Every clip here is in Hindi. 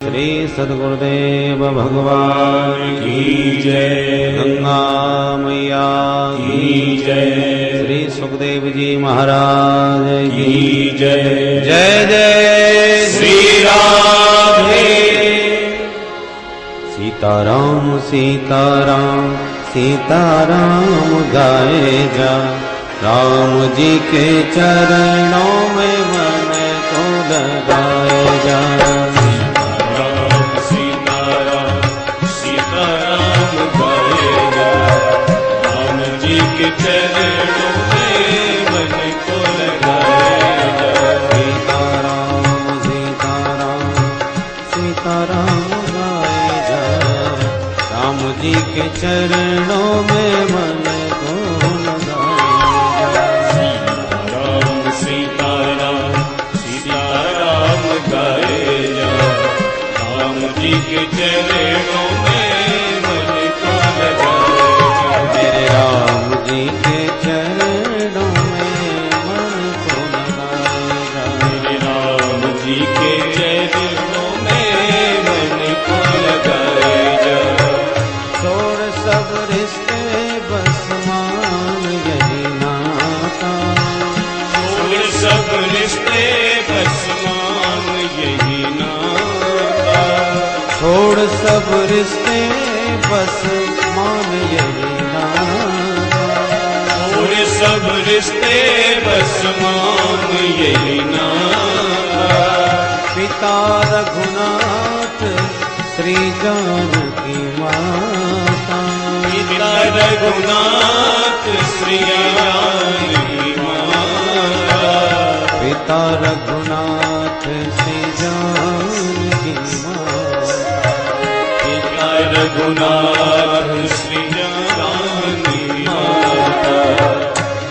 श्री सद्गुरुदेव भगवान की जय। गंगा मैया की जय। श्री सुखदेव जी महाराज की जय। जय जय श्री राधे। सीताराम सीताराम सीताराम गाए जा, राम जी के चरणों में मन को लगाए जा। के चरणों में मन को लगाए जा। सीताराम सीताराम सीताराम गाए जा, राम जी के चरणों में मन को लगाए जा। राम सीताराम सीताराम गाए जा, राम जी के चरणों में मन को लगाए जा। मेरे राम जी के चरणों में मन को लगाए जा। मेरे राम जी के चरणों में मन को लगाए जा। छोड़ सब रिश्ते बस मान यही नाता, छोड़ सब रिश्ते बस मान यही नाता। छोड़ सब रिश्ते बस मान यही नाता। छोड़ सब रिश्ते बस मान यही नाता। पिता रघुनाथ श्री जानकी माता, पिता रघुनाथ श्री जानकी माता। पिता रघुनाथ श्री जानकी माता, पिता रघुनाथ श्री जानकी माता।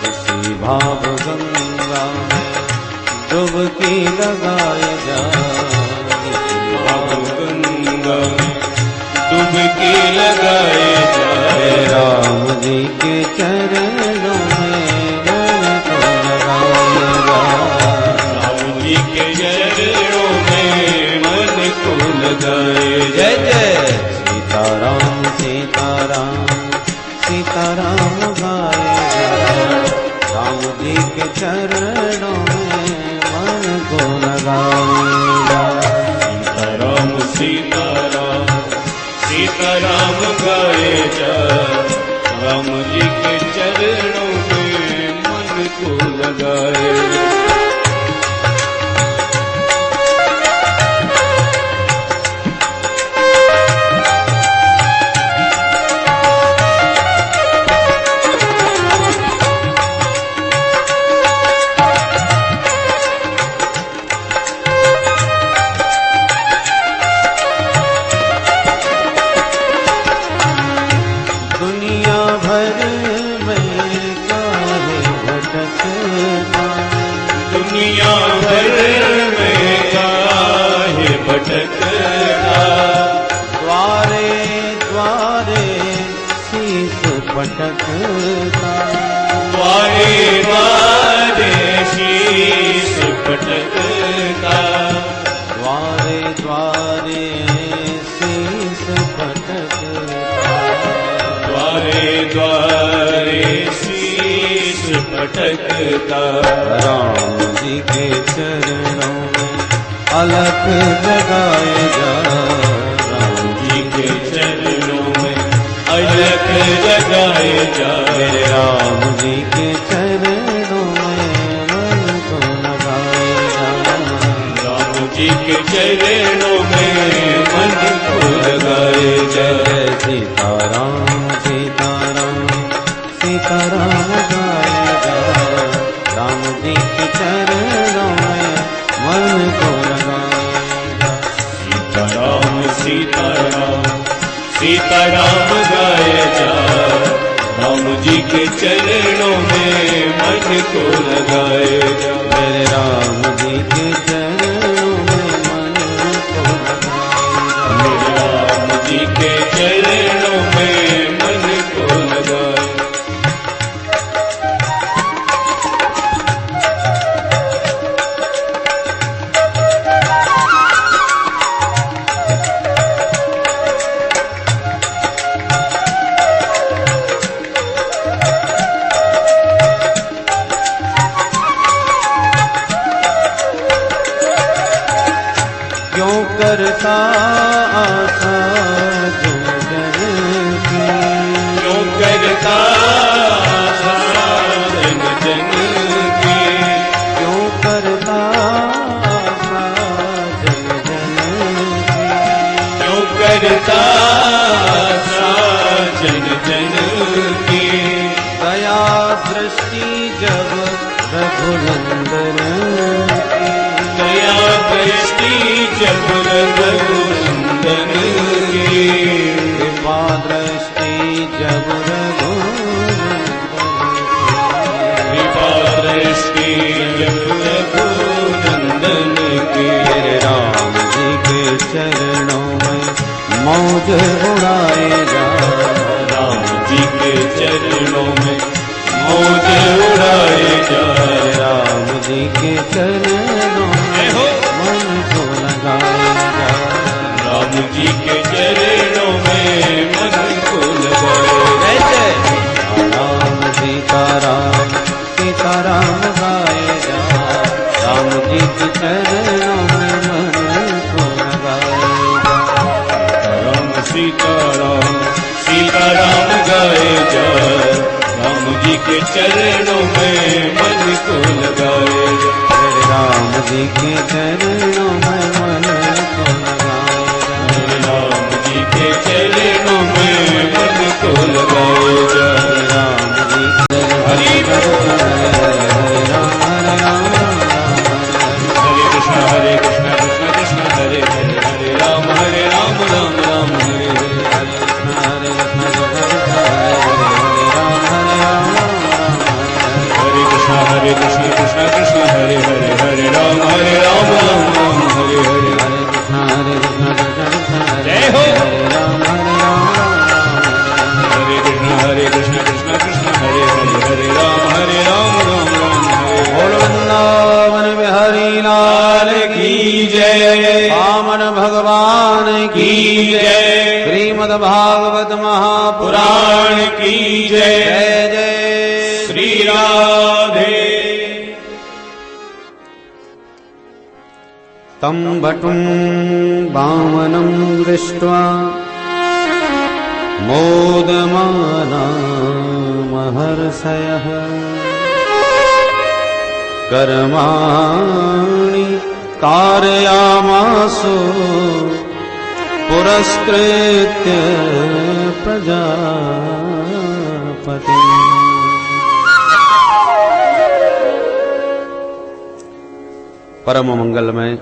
इसी भाव गंगा में डुबकी लगाए जा, इसी भाव गंगा में डुबकी लगाए जा। राम जी के चरणों में मन को लगाए जा। राम जी के चरणों में मन को लगाए जय जय सीताराम सीताराम सीताराम गाए जा, राम जी के चरणों में मन को लगाए जा। सीताराम सीताराम सीताराम गाए जा, राम जी के चरणों में मन को लगाए जा। दुनिया भर में काहे भटकता, दुनिया भर में काहे भटकता। द्वारे द्वारे शीस पटकता, द्वारे द्वारे शीश पटकता। द्वारे द्वारे शीस पटकता। द्वारे द्वारे शीश पटकता। राम जी के चरणों में अलख जगाए जा, राम जी के चरणों में अलख जगाए जा। मेरे राम जी के चरणों में मन को लगाए जा। राम जी के चरणों में मन को लगाए जा। जय सीताराम सीताराम सीताराम गाए जा, राम जी के चरणों में मन को लगाए जा। सीताराम सीताराम सीताराम गाए जा, राम जी के चरणों में मन को लगाए जा। मेरे राम जी के चरणों में मन को लगाए जा। मेरे राम जी के चरणों में मन को लगाए। करता आशा जन जन की, जो करता आशा जन जन की, क्यों करता आशा जन जन की, जो करता आशा जन जन की, दया दृष्टि जब रघुनंदन की, दया दृष्टि जब रघुनंदन की, कृपा दृष्टि जब कृपा दृष्टि जब रघुनंदन की, राम जी के चरणों में मौज उड़ाए जा, राम जी के चरणों में मौज उड़ाए जा, राम जी के चरणों में मन को लगाए जा, राम जी के चरणों में मन को लगाए जा, राम सीताराम सीताराम गाए जा, राम जी के चरणों में मन को लगाए जा, राम सीताराम सीताराम गाए जा, राम जी के चरणों में मन को लगाए जा, राम जी के चरणों में मन को लगाए जा, राम जी के चरणों में मन को लगाए जा, राम जी हरि हरे कृष्ण कृष्ण कृष्ण हरे हरे, हरे राम राम राम हरे हरे, हरे कृष्ण हरे कृष्ण कृष्ण कृष्ण हरे हरे, हरे राम राम राम हरे हरे, हरे कृष्ण जय हो। राम हरे कृष्ण कृष्ण कृष्ण हरे हरे, हरे राम राम राम हरे, बोल वृंदावन बिहारी लाल की जय, वामन भगवान की की जय, श्रीमद् भागवत महापुराण पुराण की जय, जय जय श्री राधे। तं वटुं वामनं दृष्ट्वा मोदमाना महर्षयः कर्माणि कारयामासो पुरस्कृत्य प्रजापतिम्। परम मंगलमय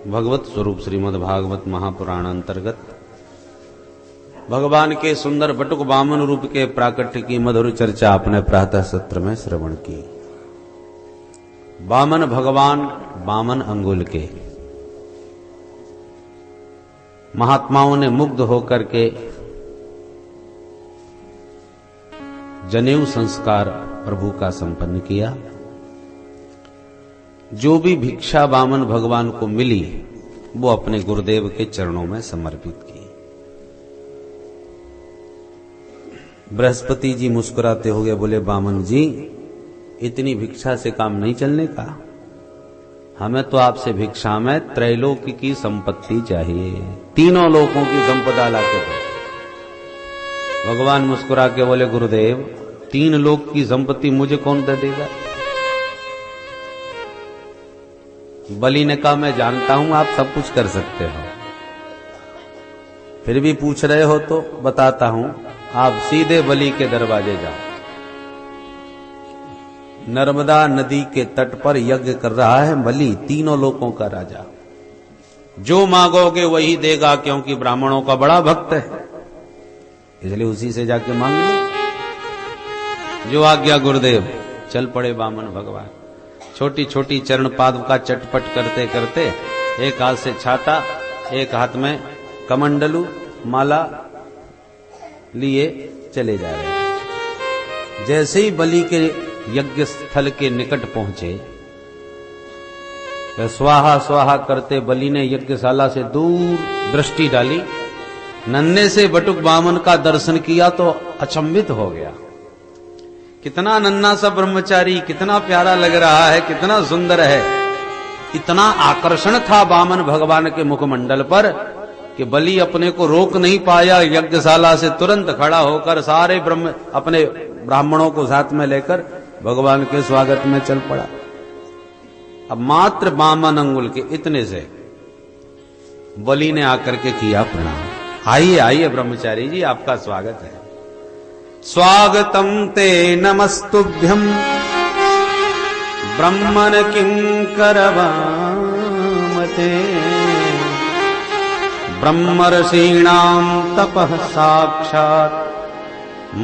भगवत स्वरूप श्रीमद् भागवत महापुराण अंतर्गत भगवान के सुंदर बटुक वामन रूप के प्राकट्य की मधुर चर्चा अपने प्रातः सत्र में श्रवण की। वामन भगवान वामन अंगुल के महात्माओं ने मुग्ध होकर के जनेऊ संस्कार प्रभु का संपन्न किया। जो भी भिक्षा वामन भगवान को मिली वो अपने गुरुदेव के चरणों में समर्पित की। बृहस्पति जी मुस्कुराते हुए बोले, वामन जी इतनी भिक्षा से काम नहीं चलने का, हमें तो आपसे भिक्षा में त्रैलोक की संपत्ति चाहिए, तीनों लोकों की संपदा लाके दो। भगवान मुस्कुरा के बोले, गुरुदेव 3 लोक की संपत्ति मुझे कौन दे देगा? बलि ने कहा, मैं जानता हूं आप सब कुछ कर सकते हो, फिर भी पूछ रहे हो तो बताता हूं, आप सीधे बलि के दरवाजे जाओ। नर्मदा नदी के तट पर यज्ञ कर रहा है बलि, तीनों लोकों का राजा। जो मांगोगे वही देगा, क्योंकि ब्राह्मणों का बड़ा भक्त है, इसलिए उसी से जाके मांग लो। जो आज्ञा गुरुदेव। चल पड़े वामन भगवान। छोटी छोटी चरण पादुका चटपट करते करते एक हाथ से छाता, एक हाथ में कमंडलू माला लिए चले जा रहे हैं। जैसे ही बलि के यज्ञ स्थल के निकट पहुंचे, स्वाहा स्वाहा करते बलि ने यज्ञशाला से दूर दृष्टि डाली, नन्हे से बटुक वामन का दर्शन किया तो अचंभित हो गया। कितना नन्हा सा ब्रह्मचारी, कितना प्यारा लग रहा है, कितना सुंदर है। इतना आकर्षण था वामन भगवान के मुखमंडल पर कि बलि अपने को रोक नहीं पाया, यज्ञशाला से तुरंत खड़ा होकर सारे अपने ब्राह्मणों को साथ में लेकर भगवान के स्वागत में चल पड़ा। अब मात्र वामन अंगुल के इतने से बलि ने आकर के किया प्रणाम। आइए आइए ब्रह्मचारी जी, आपका स्वागत है। स्वागतम ते नमस्तुभ्यम ब्रह्मन किंकरवामते ब्रह्मर्षीणां तपः साक्षात्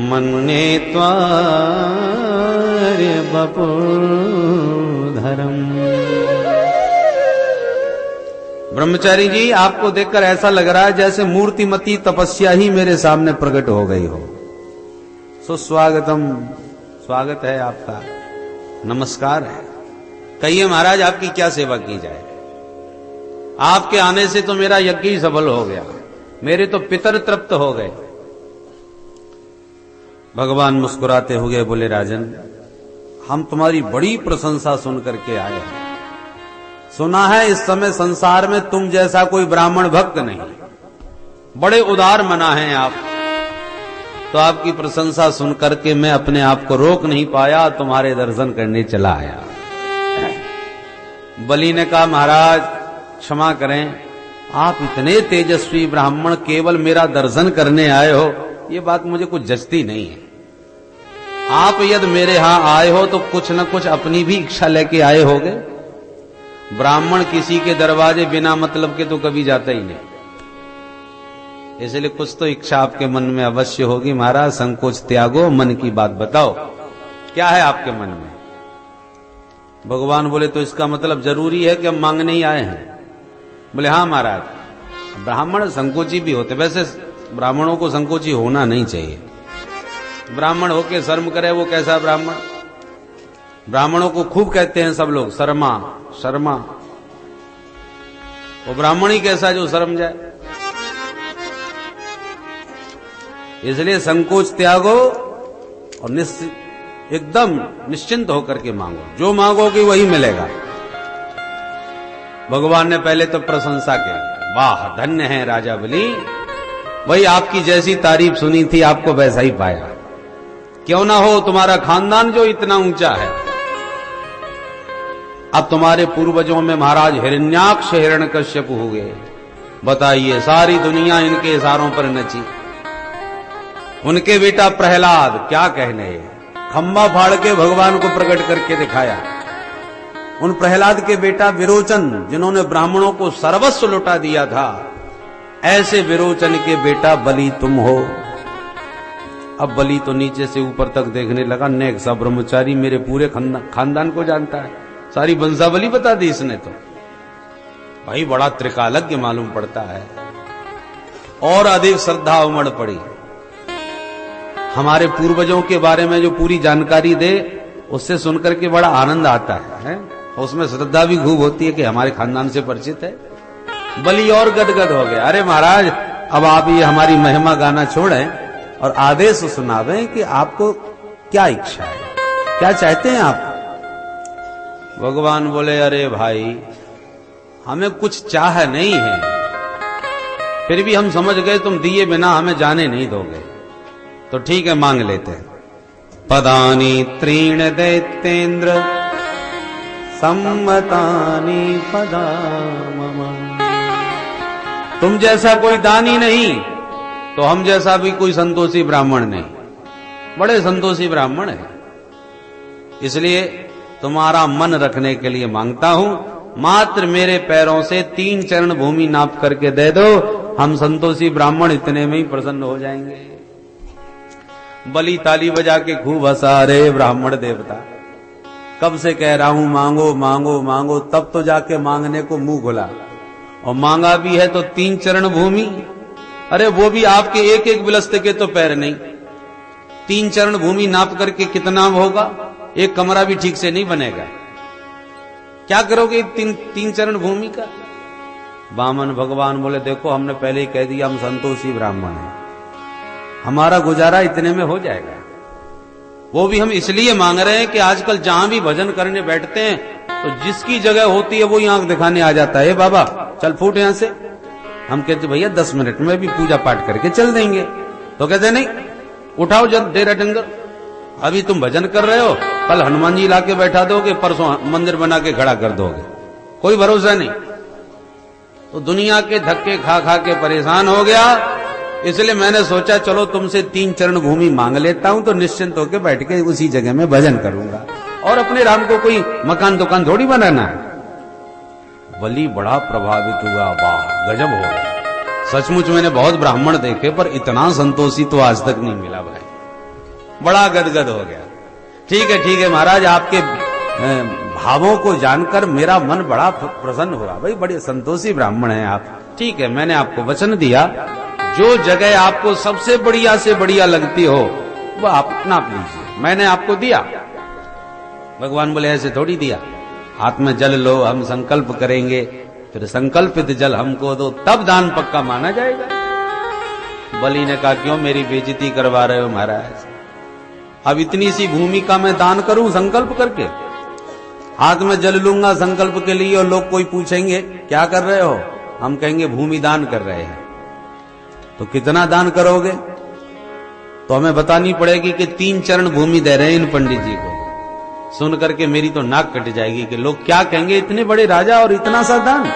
मन्ये त्वार्य वपुर्धरम्। ब्रह्मचारी जी, आपको देखकर ऐसा लग रहा है जैसे मूर्तिमती तपस्या ही मेरे सामने प्रकट हो गई हो। सुस्वागतम, स्वागत है आपका, नमस्कार है। कहिए महाराज, आपकी क्या सेवा की जाए? आपके आने से तो मेरा यज्ञ ही सफल हो गया, मेरे तो पितर तृप्त हो गए। भगवान मुस्कुराते हुए बोले, राजन, हम तुम्हारी बड़ी प्रशंसा सुन करके आए हैं। सुना है इस समय संसार में तुम जैसा कोई ब्राह्मण भक्त नहीं, बड़े उदार मना हैं आप। तो आपकी प्रशंसा सुन करके मैं अपने आप को रोक नहीं पाया, तुम्हारे दर्शन करने चला आया। बलि ने कहा, महाराज क्षमा करें, आप इतने तेजस्वी ब्राह्मण केवल मेरा दर्शन करने आए हो, ये बात मुझे कुछ जचती नहीं है। आप यदि मेरे यहां आए हो तो कुछ न कुछ अपनी भी इच्छा लेके आए होगे। ब्राह्मण किसी के दरवाजे बिना मतलब के तो कभी जाता ही नहीं, इसलिए कुछ तो इच्छा आपके मन में अवश्य होगी। महाराज संकोच त्यागो, मन की बात बताओ, क्या है आपके मन में? भगवान बोले, तो इसका मतलब जरूरी है कि हम मांगने ही आए हैं? बोले, हाँ महाराज, ब्राह्मण संकोची भी होते, वैसे ब्राह्मणों को संकोची होना नहीं चाहिए। ब्राह्मण होके शर्म करे वो कैसा ब्राह्मण? ब्राह्मणों को खूब कहते हैं सब लोग, शर्मा शर्मा। वो ब्राह्मण ही कैसा जो शर्म जाए? इसलिए संकोच त्यागो और एकदम निश्चिंत होकर के मांगो, जो मांगोगे वही मिलेगा। भगवान ने पहले तो प्रशंसा की, वाह धन्य है राजा बलि, वही आपकी जैसी तारीफ सुनी थी आपको वैसा ही पाया। क्यों ना हो, तुम्हारा खानदान जो इतना ऊंचा है। अब तुम्हारे पूर्वजों में महाराज हिरण्याक्ष हिरण्यकश्यप हो गए, बताइए सारी दुनिया इनके इशारों पर नची। उनके बेटा प्रहलाद, क्या कहने, खंबा फाड़ के भगवान को प्रकट करके दिखाया। उन प्रहलाद के बेटा विरोचन, जिन्होंने ब्राह्मणों को सर्वस्व लुटा दिया था, ऐसे विरोचन के बेटा बलि तुम हो। अब बलि तो नीचे से ऊपर तक देखने लगा, नेक सा ब्रह्मचारी मेरे पूरे खानदान को जानता है, सारी वंशावली बता दी इसने तो। भाई बड़ा त्रिकालज्ञ मालूम पड़ता है। और अधिक श्रद्धा उमड़ पड़ी। हमारे पूर्वजों के बारे में जो पूरी जानकारी दे, उससे सुनकर के बड़ा आनंद आता है? उसमें श्रद्धा भी खूब होती है कि हमारे खानदान से परिचित है। बलि और गदगद हो गया। अरे महाराज, अब आप ये हमारी महिमा गाना छोड़ें और आदेश सुनावें कि आपको क्या इच्छा है, क्या चाहते हैं आप? भगवान बोले, अरे भाई, हमें कुछ चाह नहीं है, फिर भी हम समझ गए तुम दिए बिना हमें जाने नहीं दोगे, तो ठीक है मांग लेते हैं। पदानी त्रीण दैत्येन्द्र सम्मतानि पदा मम। तुम जैसा कोई दानी नहीं, तो हम जैसा भी कोई संतोषी ब्राह्मण नहीं, बड़े संतोषी ब्राह्मण है। इसलिए तुम्हारा मन रखने के लिए मांगता हूं, मात्र मेरे पैरों से 3 चरण भूमि नाप करके दे दो, हम संतोषी ब्राह्मण इतने में ही प्रसन्न हो जाएंगे। बलि ताली बजा के खूब हंसा। रे ब्राह्मण देवता, कब से कह रहा हूं मांगो मांगो मांगो, तब तो जाके मांगने को मुंह खुला, और मांगा भी है तो 3 चरण भूमि। अरे वो भी आपके एक एक बिलस्ते के तो पैर नहीं, 3 चरण भूमि नाप करके कितना होगा? एक कमरा भी ठीक से नहीं बनेगा। क्या करोगे 3 चरण भूमि का? वामन भगवान बोले, देखो हमने पहले ही कह दिया हम संतोषी ब्राह्मण हैं, हमारा गुजारा इतने में हो जाएगा। वो भी हम इसलिए मांग रहे हैं कि आजकल जहां भी भजन करने बैठते हैं तो जिसकी जगह होती है वो ही आंख दिखाने आ जाता है, बाबा चल फूट यहां से। हम कहते भैया 10 मिनट में भी पूजा पाठ करके चल देंगे। तो कहते नहीं, उठाओ जब डेरा डंगर, अभी तुम भजन कर रहे हो, कल हनुमान जी लाके बैठा दोगे, परसों मंदिर बना के खड़ा कर दोगे, कोई भरोसा नहीं। तो दुनिया के धक्के खा खा के परेशान हो गया, इसलिए मैंने सोचा चलो तुमसे 3 चरण भूमि मांग लेता हूं, तो निश्चिंत होकर बैठ के उसी जगह में भजन करूंगा, और अपने राम को कोई मकान दुकान थोड़ी बनाना है। बलि बड़ा प्रभावित हुआ, वाह गजब हो गया, सचमुच मैंने बहुत ब्राह्मण देखे पर इतना संतोषी तो आज तक नहीं मिला भाई, बड़ा गदगद हो गया। ठीक है महाराज, आपके भावों को जानकर मेरा मन बड़ा प्रसन्न हुआ, भाई बड़े संतोषी ब्राह्मण हैं आप। ठीक है, मैंने आपको वचन दिया, जो जगह आपको सबसे बढ़िया से बढ़िया लगती हो वो आप नाप लीजिए, मैंने आपको दिया। भगवान बोले ऐसे थोड़ी दिया, हाथ में जल लो, हम संकल्प करेंगे, फिर संकल्पित जल हमको दो, तब दान पक्का माना जाएगा। बलि ने कहा क्यों मेरी बेइज्जती करवा रहे हो महाराज, अब इतनी सी भूमि का मैं दान करूं संकल्प करके, हाथ में जल लूंगा संकल्प के लिए, और लोग कोई पूछेंगे क्या कर रहे हो, हम कहेंगे भूमि दान कर रहे हैं। तो कितना दान करोगे, तो हमें बतानी पड़ेगी कि 3 चरण भूमि दे रहे हैं इन पंडित जी को। सुन करके मेरी तो नाक कट जाएगी कि लोग क्या कहेंगे, इतने बड़े राजा और इतना सा दान।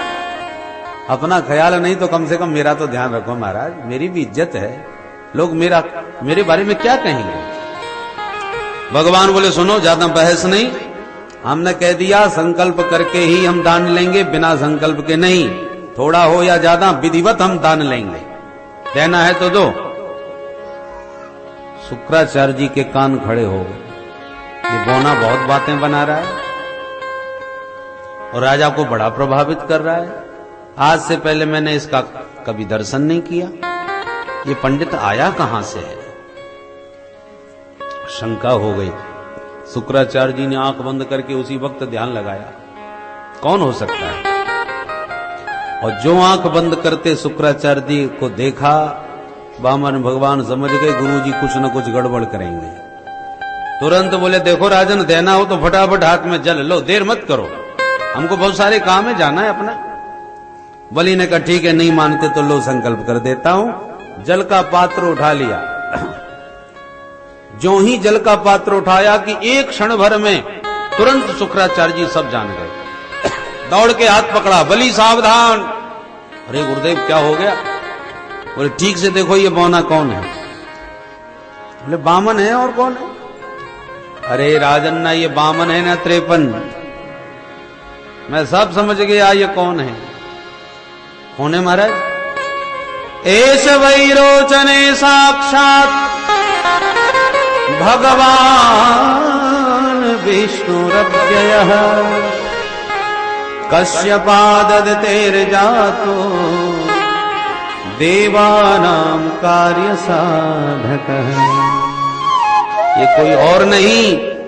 अपना ख्याल नहीं तो कम से कम मेरा तो ध्यान रखो महाराज, मेरी भी इज्जत है, लोग मेरे बारे में क्या कहेंगे। भगवान बोले सुनो ज्यादा बहस नहीं, हमने कह दिया संकल्प करके ही हम दान लेंगे, बिना संकल्प के नहीं, थोड़ा हो या ज्यादा विधिवत हम दान लेंगे, देना है तो दो। शुक्राचार्य जी के कान खड़े हो गए, ये बौना बहुत बातें बना रहा है और राजा को बड़ा प्रभावित कर रहा है। आज से पहले मैंने इसका कभी दर्शन नहीं किया, ये पंडित आया कहां से है, शंका हो गई। शुक्राचार्य जी ने आंख बंद करके उसी वक्त ध्यान लगाया, कौन हो सकता है। और जो आंख बंद करते शुक्राचार्य जी को देखा, वामन भगवान समझ गए गुरुजी कुछ न कुछ गड़बड़ करेंगे। तुरंत बोले देखो राजन, देना हो तो फटाफट हाथ में जल लो, देर मत करो, हमको बहुत सारे काम है, जाना है अपना। बलि ने कहा ठीक है, नहीं मानते तो लो संकल्प कर देता हूं। जल का पात्र उठा लिया, जो ही जल का पात्र उठाया कि एक क्षण भर में तुरंत शुक्राचार्य जी सब जान गए, दौड़ के हाथ पकड़ा, बलि सावधान। अरे गुरुदेव क्या हो गया, बोले ठीक से देखो ये बौना कौन है। बोले बामन है, और कौन है। अरे राजन ना ये बामन है ना 53, मैं सब समझ गया ये कौन है। कौन है महाराज। एस वैरोचने साक्षात भगवान विष्णुरव्ययः कश्यपादतेर्जातो देवानां कार्य साधकः। ये कोई और नहीं,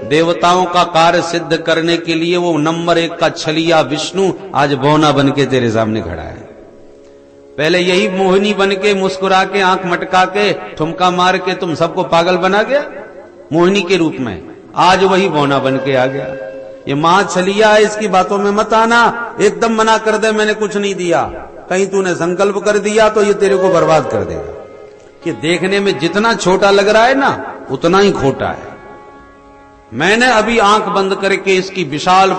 देवताओं का कार्य सिद्ध करने के लिए वो नंबर 1 का छलिया विष्णु आज बौना बन के तेरे सामने खड़ा है। पहले यही मोहिनी बन के मुस्कुरा के आंख मटका के ठुमका मार के तुम सबको पागल बना गया मोहिनी के रूप में, आज वही बौना बन के आ गया। ये मां छलिया है, इसकी बातों में मत आना, एकदम मना कर दे मैंने कुछ नहीं दिया, कहीं तूने संकल्प कर दिया तो ये तेरे को बर्बाद कर देगा। कि देखने में जितना छोटा लग रहा है ना उतना ही खोटा है। मैंने अभी आंख बंद करके इसकी विशाल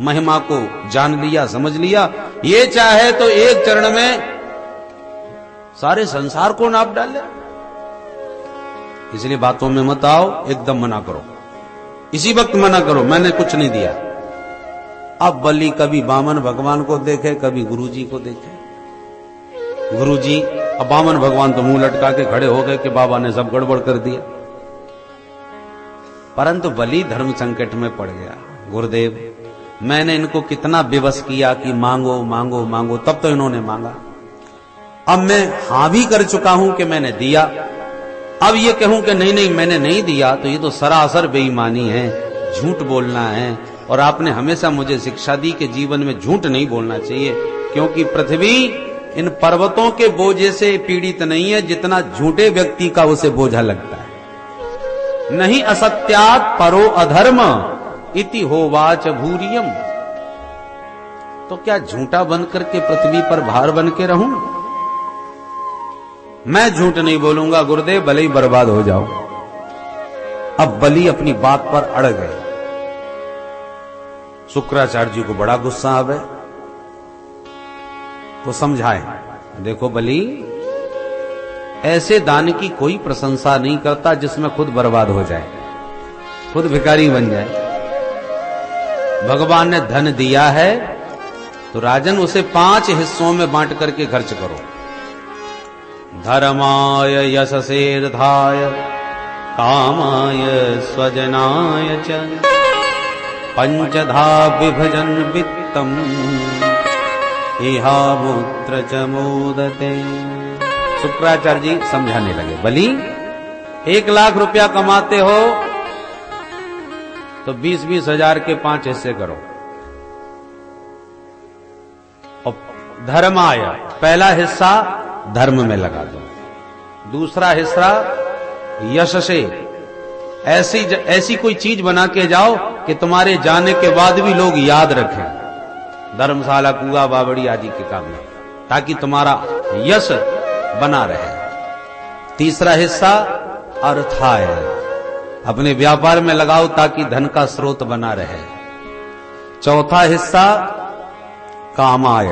महिमा को जान लिया, समझ लिया। ये चाहे तो एक चरण में सारे संसार को नाप डाले, इसलिए बातों में मत आओ, एकदम मना करो, इसी वक्त मना करो, मैंने कुछ नहीं दिया। अब बलि कभी वामन भगवान को देखे, कभी गुरुजी को देखे। गुरुजी, अब वामन भगवान तो मुंह लटका के खड़े हो गए कि बाबा ने सब गड़बड़ कर दिया। परंतु बलि धर्म संकट में पड़ गया। गुरुदेव, मैंने इनको कितना विवश किया कि मांगो मांगो मांगो, तब तो इन्होंने मांगा। अब मैं हां भी कर चुका हूं कि मैंने दिया, अब ये कहूं कि नहीं नहीं मैंने नहीं दिया, तो ये तो सरासर बेईमानी है, झूठ बोलना है। और आपने हमेशा मुझे शिक्षा दी कि जीवन में झूठ नहीं बोलना चाहिए, क्योंकि पृथ्वी इन पर्वतों के बोझे से पीड़ित नहीं है जितना झूठे व्यक्ति का उसे बोझा लगता है। नहीं असत्यात परो अधर्म, इति होवाच भूरियम। तो क्या झूठा बन करके पृथ्वी पर भार बन के रहूं? मैं झूठ नहीं बोलूंगा गुरुदेव, भले ही बर्बाद हो जाओ। अब बलि अपनी बात पर अड़ गए। शुक्राचार्य जी को बड़ा गुस्सा आ गया, तो समझाए, देखो बलि, ऐसे दान की कोई प्रशंसा नहीं करता जिसमें खुद बर्बाद हो जाए, खुद भिखारी बन जाए। भगवान ने धन दिया है तो राजन उसे 5 हिस्सों में बांट करके खर्च करो। धर्माय यशसेर्धाय कामाय स्वजनाय च पंचधा विभजन वित्तम इहामुत्र च मोदते। शुक्राचार्य जी समझाने लगे, बलि 1 लाख रुपया कमाते हो तो 20-20 हजार के 5 हिस्से करो। और धर्माय, पहला हिस्सा धर्म में लगा दो, दूसरा हिस्सा यश से, ऐसी कोई चीज बना के जाओ कि तुम्हारे जाने के बाद भी लोग याद रखें, धर्मशाला, कुआ, बावड़ी आदि के काम में, ताकि तुम्हारा यश बना रहे। तीसरा हिस्सा अर्थाय, अपने व्यापार में लगाओ ताकि धन का स्रोत बना रहे। चौथा हिस्सा कामाय,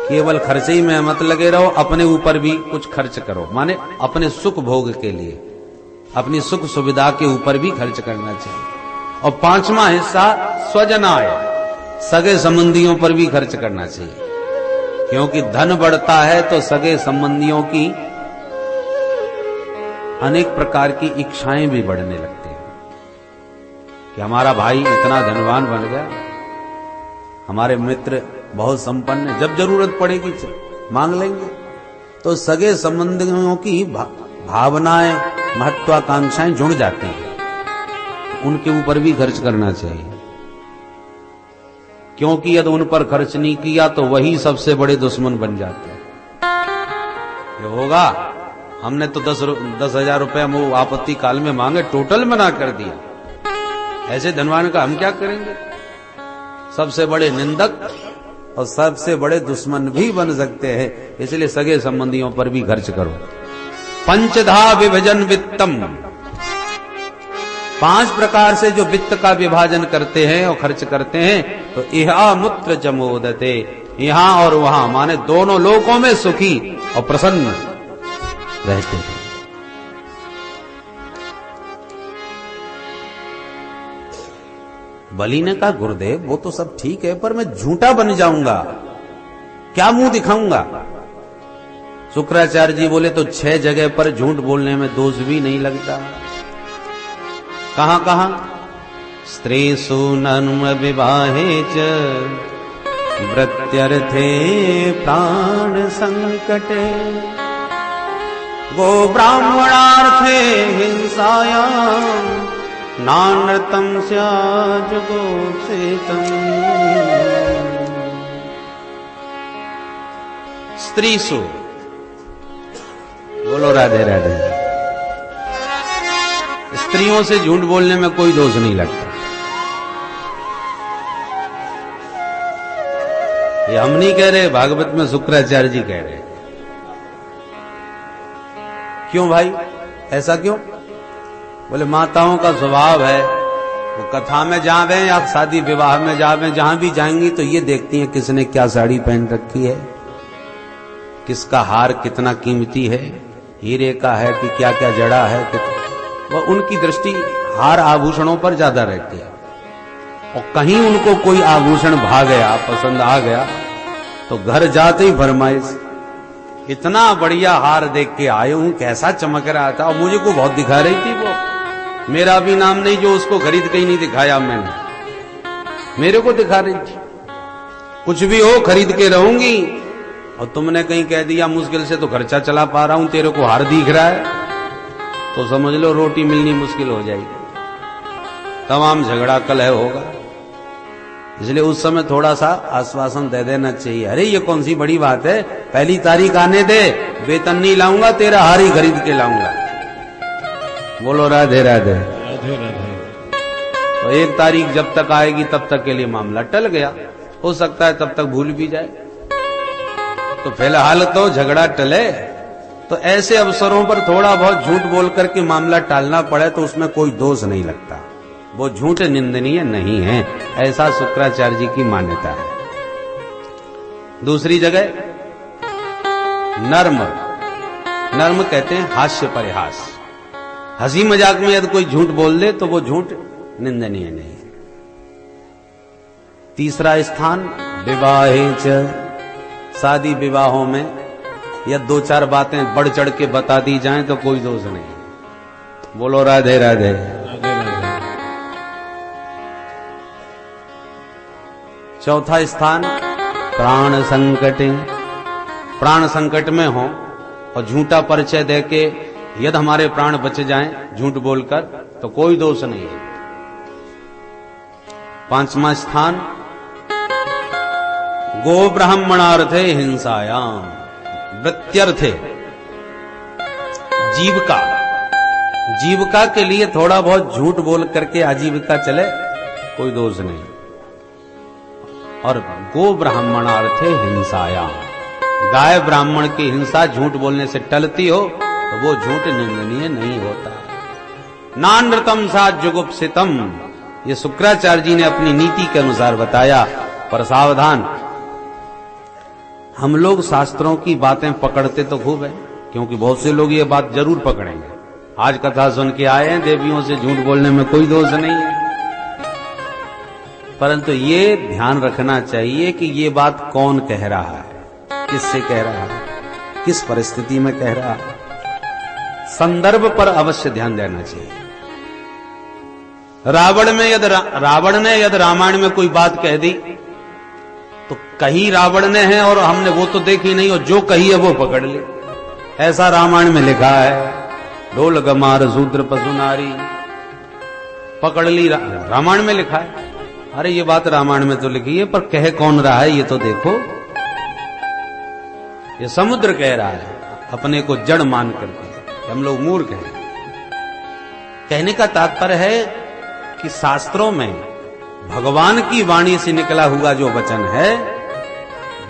केवल खर्चे ही में मत लगे रहो, अपने ऊपर भी कुछ खर्च करो, माने अपने सुख भोग के लिए, अपनी सुख सुविधा के ऊपर भी खर्च करना चाहिए। और 5वां हिस्सा स्वजनाय, सगे संबंधियों पर भी खर्च करना चाहिए, क्योंकि धन बढ़ता है तो सगे संबंधियों की अनेक प्रकार की इच्छाएं भी बढ़ने लगती हैं कि हमारा भाई इतना धनवान बन गया, हमारे मित्र बहुत संपन्न है, जब जरूरत पड़ेगी मांग लेंगे। तो सगे संबंधियों की भावनाएं, महत्वाकांक्षाएं जुड़ जाती हैं, उनके ऊपर भी खर्च करना चाहिए, क्योंकि यदि उन पर खर्च नहीं किया तो वही सबसे बड़े दुश्मन बन जाते हैं। ये होगा, हमने तो 10,000 रुपए वो आपत्ति काल में मांगे, टोटल मना कर दिया, ऐसे धनवान का हम क्या करेंगे? सबसे बड़े निंदक और सबसे बड़े दुश्मन भी बन सकते हैं, इसलिए सगे संबंधियों पर भी खर्च करो। पंचधा विभजन वित्तम, 5 प्रकार से जो वित्त का विभाजन करते हैं और खर्च करते हैं, तो इहा मुत्र जमोदते, यहां और वहां, माने दोनों लोकों में सुखी और प्रसन्न रहते हैं। बलि ने कहा, गुरुदेव वो तो सब ठीक है, पर मैं झूठा बन जाऊंगा, क्या मुंह दिखाऊंगा? शुक्राचार्य जी बोले, तो 6 जगह पर झूठ बोलने में दोष भी नहीं लगता। कहां कहां? स्त्रीसु नन्म विवाहे च वृत्यर्थे प्राण संकटे गो ब्राह्मणार्थे हिंसायां नानृतं स्यात् गोसेतम्। स्त्रीसु, बोलो राधे राधे। स्त्रियों से झूठ बोलने में कोई दोष नहीं लगता। ये हम नहीं कह रहे, भागवत में शुक्राचार्य जी कह रहे। क्यों भाई, ऐसा क्यों? बोले माताओं का स्वभाव है, वो कथा में जावे या शादी विवाह में जावे, जहां भी जाएंगी तो ये देखती हैं किसने क्या साड़ी पहन रखी है, किसका हार कितना कीमती है, हीरे का है कि क्या क्या जड़ा है। वह उनकी दृष्टि हार आभूषणों पर ज्यादा रहती है, और कहीं उनको कोई आभूषण भा गया, पसंद आ गया, तो घर जाते ही फरमाइश, इतना बढ़िया हार देख के आए हूं, कैसा चमक रहा था, और मुझे को बहुत दिखा रही थी वो, मेरा भी नाम नहीं जो उसको खरीद के ही नहीं दिखाया मैंने, मेरे को दिखा रही थी। कुछ भी हो खरीद के रहूंगी, और तुमने कहीं कह दिया मुश्किल से तो खर्चा चला पा रहा हूं, तेरे को हार दिख रहा है, तो समझ लो रोटी मिलनी मुश्किल हो जाएगी, तमाम झगड़ा कलह होगा। इसलिए उस समय थोड़ा सा आश्वासन दे देना चाहिए, अरे ये कौन सी बड़ी बात है, पहली तारीख आने दे, वेतन नहीं लाऊंगा, तेरा हार ही खरीद के लाऊंगा। बोलो राधे राधे। राधे राधे। तो 1 तारीख जब तक आएगी तब तक के लिए मामला टल गया, हो सकता है तब तक भूल भी जाए, तो फिलहाल तो झगड़ा टले। तो ऐसे अवसरों पर थोड़ा बहुत झूठ बोल करके मामला टालना पड़े तो उसमें कोई दोष नहीं लगता, वो झूठ निंदनीय नहीं है, ऐसा शुक्राचार्य जी की मान्यता है। दूसरी जगह नर्म, नर्म कहते हैं हास्य परिहास, हंसी मजाक में यदि कोई झूठ बोल दे तो वो झूठ निंदनीय नहीं है। तीसरा स्थान विवाहे च, शादी विवाहों में या 2-4 बातें बढ़ चढ़ के बता दी जाएं तो कोई दोष नहीं। बोलो राधे राधे। चौथा स्थान प्राण संकट, प्राण संकट में हो और झूठा परिचय देके यदि हमारे प्राण बच जाएं झूठ बोलकर तो कोई दोष नहीं है। 5वां स्थान गो ब्राह्मणार्थे हिंसायाम, वृत्त्यर्थे, जीविका, जीविका के लिए थोड़ा बहुत झूठ बोल करके आजीविका चले कोई दोष नहीं। और गो ब्राह्मणार्थे हिंसायाम, गाय ब्राह्मण की हिंसा झूठ बोलने से टलती हो तो वो झूठ निंदनीय नहीं होता। नानृतम सा जुगुप्सितम, ये शुक्राचार्य जी ने अपनी नीति के अनुसार बताया। पर सावधान, हम लोग शास्त्रों की बातें पकड़ते तो खूब है, क्योंकि बहुत से लोग ये बात जरूर पकड़ेंगे। आज कथा सुन के आए हैं, देवियों से झूठ बोलने में कोई दोष नहीं है, परंतु ये ध्यान रखना चाहिए कि ये बात कौन कह रहा है, किससे कह रहा है, किस परिस्थिति में कह रहा है, संदर्भ पर अवश्य ध्यान देना चाहिए। रावण ने यदि रामायण में कोई बात कह दी तो कही रावण ने है और हमने वो तो देखी नहीं, और जो कही है वो पकड़ ली, ऐसा रामायण में लिखा है। ढोल गमार शूद्र पशु नारी, पकड़ ली, रामायण में लिखा है। अरे ये बात रामायण में तो लिखी है, पर कह कौन रहा है ये तो देखो। ये समुद्र कह रहा है अपने को जड़ मान करके, हम लोग मूर्ख हैं। कहने का तात्पर्य है कि शास्त्रों में भगवान की वाणी से निकला हुआ जो वचन है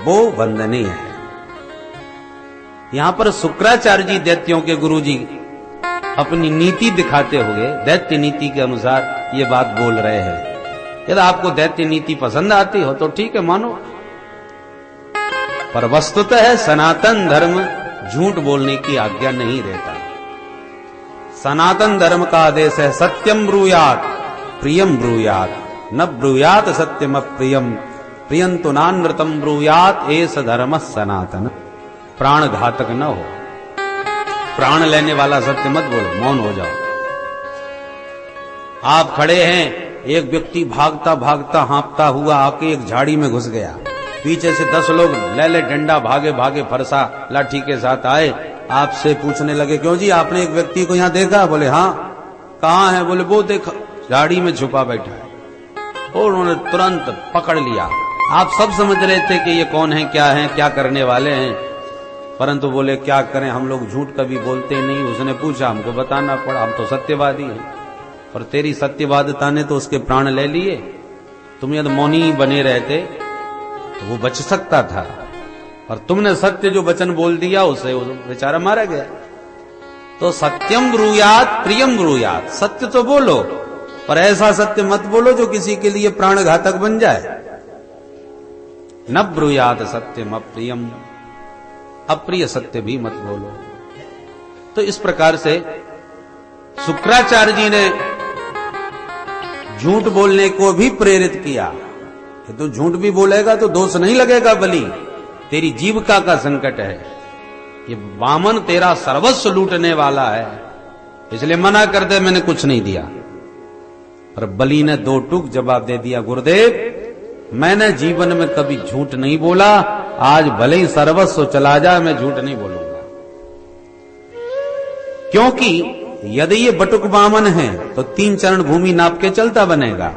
वो वंदनीय है। यहां पर शुक्राचार्य जी, दैत्यों के गुरु जी, अपनी नीति दिखाते हुए दैत्य नीति के अनुसार ये बात बोल रहे हैं। यदि आपको दैत्य नीति पसंद आती हो तो ठीक है, मानो, पर वस्तुतः सनातन धर्म झूठ बोलने की आज्ञा नहीं देता। सनातन धर्म का आदेश है सत्यम ब्रूयात प्रियम ब्रूयात, न ब्रूयात सत्यम अप्रियम, प्रियंतु नानृतम ब्रूयात, एस धर्म सनातन। प्राण घातक न हो, प्राण लेने वाला सत्य मत बोलो, मौन हो जाओ। आप खड़े हैं, एक व्यक्ति भागता भागता हाँपता हुआ आके एक झाड़ी में घुस गया, पीछे से 10 लोग ले डंडा भागे भागे फरसा लाठी के साथ आए, आपसे पूछने लगे, क्यों जी आपने एक व्यक्ति को यहां देखा? बोले हाँ। कहां है? बोले वो देखा, झाड़ी में छुपा बैठा है। और उन्होंने तुरंत पकड़ लिया। आप सब समझ रहे थे कि ये कौन है, क्या करने वाले हैं, परंतु बोले क्या करें, हम लोग झूठ कभी बोलते नहीं। उसने पूछा, हमको बताना पड़ा, हम तो सत्यवादी हैं, और तेरी सत्यवादिता ने तो उसके प्राण ले लिए। तुम यदि मौनी बने रहते तो वो बच सकता था, और तुमने सत्य जो वचन बोल दिया उसे वो बेचारा मारा गया। तो सत्यम ब्रूयात प्रियम ब्रूयात, सत्य तो बोलो, पर ऐसा सत्य मत बोलो जो किसी के लिए प्राण घातक बन जाए। न ब्रूयात सत्यम अप्रियम, अप्रिय सत्य भी मत बोलो। तो इस प्रकार से शुक्राचार्य जी ने झूठ बोलने को भी प्रेरित किया कि तू झूठ भी बोलेगा तो दोष नहीं लगेगा, बलि तेरी जीविका का संकट है, ये वामन तेरा सर्वस्व लूटने वाला है, इसलिए मना कर दे, मैंने कुछ नहीं दिया। पर बलि ने 2 टूक जवाब दे दिया, गुरुदेव मैंने जीवन में कभी झूठ नहीं बोला, आज भले ही सर्वस्व चला जाए मैं झूठ नहीं बोलूंगा। क्योंकि यदि ये बटुक वामन है तो 3 चरण भूमि नाप के चलता बनेगा,